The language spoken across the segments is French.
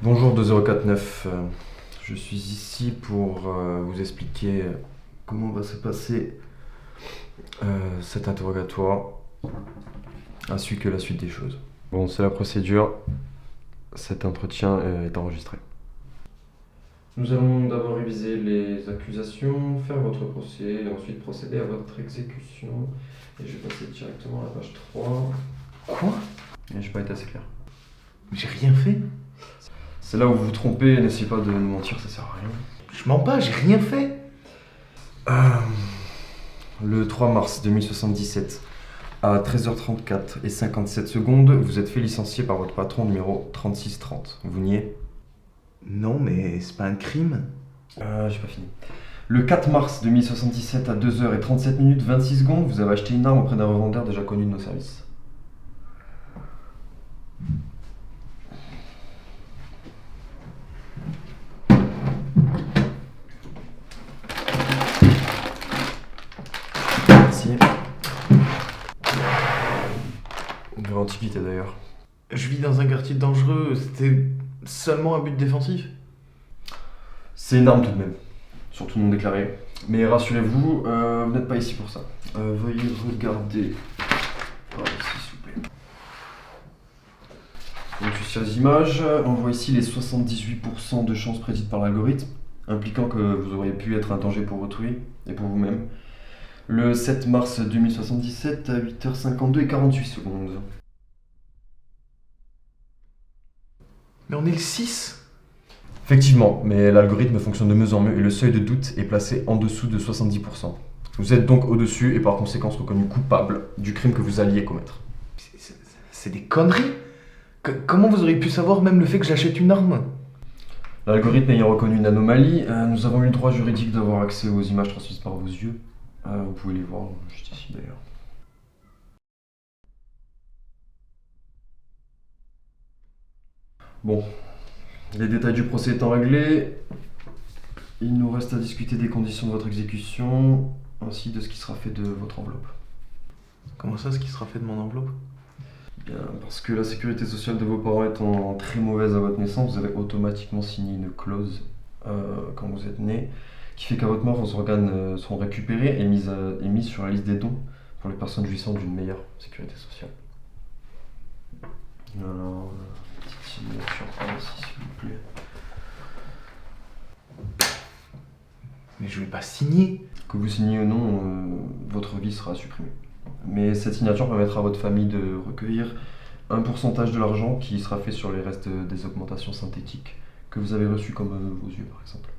Bonjour 2049, je suis ici pour vous expliquer comment va se passer cet interrogatoire, ainsi que la suite des choses. Bon, c'est la procédure, cet entretien est enregistré. Nous allons d'abord réviser les accusations, faire votre procès, et ensuite procéder à votre exécution. Et je vais passer directement à la page 3. Quoi? Et j'ai pas été assez clair. J'ai rien fait. C'est là où vous vous trompez, n'essayez pas de nous mentir, ça sert à rien. Je mens pas, j'ai rien fait. Le 3 mars 2077, à 13h34 et 57 secondes, vous êtes fait licencier par votre patron numéro 3630. Vous niez? Non, mais c'est pas un crime. J'ai pas fini. Le 4 mars 2077, à 2h37 minutes 26 secondes, vous avez acheté une arme auprès d'un revendeur déjà connu de nos services. Merci. De l'antiquité d'ailleurs. Je vis dans un quartier dangereux, c'était seulement un but défensif. C'est une arme tout de même, surtout non déclarée. Mais rassurez-vous, vous n'êtes pas ici pour ça. Veuillez regarder par ici, s'il vous plaît. Donc sur les images, on voit ici les 78% de chances prédites par l'algorithme, impliquant que vous auriez pu être un danger pour autrui et pour vous-même. Le 7 mars 2077 à 8h52 et 48 secondes. Mais on est le 6. Effectivement, mais l'algorithme fonctionne de mieux en mieux et le seuil de doute est placé en dessous de 70%. Vous êtes donc au-dessus et par conséquent reconnu coupable du crime que vous alliez commettre. C'est des conneries. Comment vous auriez pu savoir même le fait que j'achète une arme? L'algorithme ayant reconnu une anomalie, nous avons eu le droit juridique d'avoir accès aux images transmises par vos yeux. Vous pouvez les voir juste ici d'ailleurs. Bon, les détails du procès étant réglés, il nous reste à discuter des conditions de votre exécution, ainsi de ce qui sera fait de votre enveloppe. Comment ça, ce qui sera fait de mon enveloppe? Bien, parce que la sécurité sociale de vos parents étant très mauvaise à votre naissance, vous avez automatiquement signé une clause quand vous êtes né, qui fait qu'à votre mort, vos organes seront récupérés et mis sur la liste des dons pour les personnes jouissant d'une meilleure sécurité sociale. Alors, petite signature par ici, s'il vous plaît. Mais je vais pas signer. Que vous signiez ou non, votre vie sera supprimée. Mais cette signature permettra à votre famille de recueillir un pourcentage de l'argent qui sera fait sur les restes des augmentations synthétiques que vous avez reçues comme vos yeux par exemple.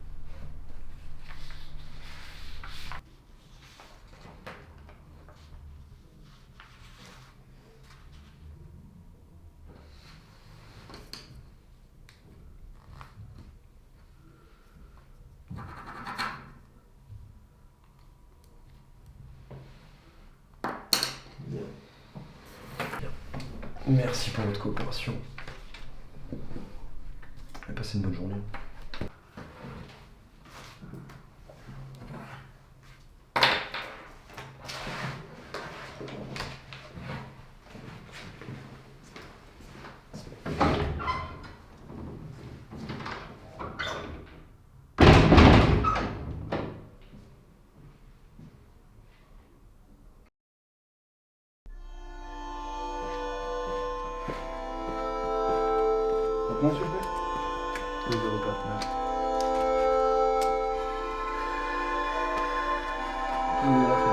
Bien. Merci pour votre coopération. Et passez une bonne journée. Maintenant, s'il vous plaît. 2049.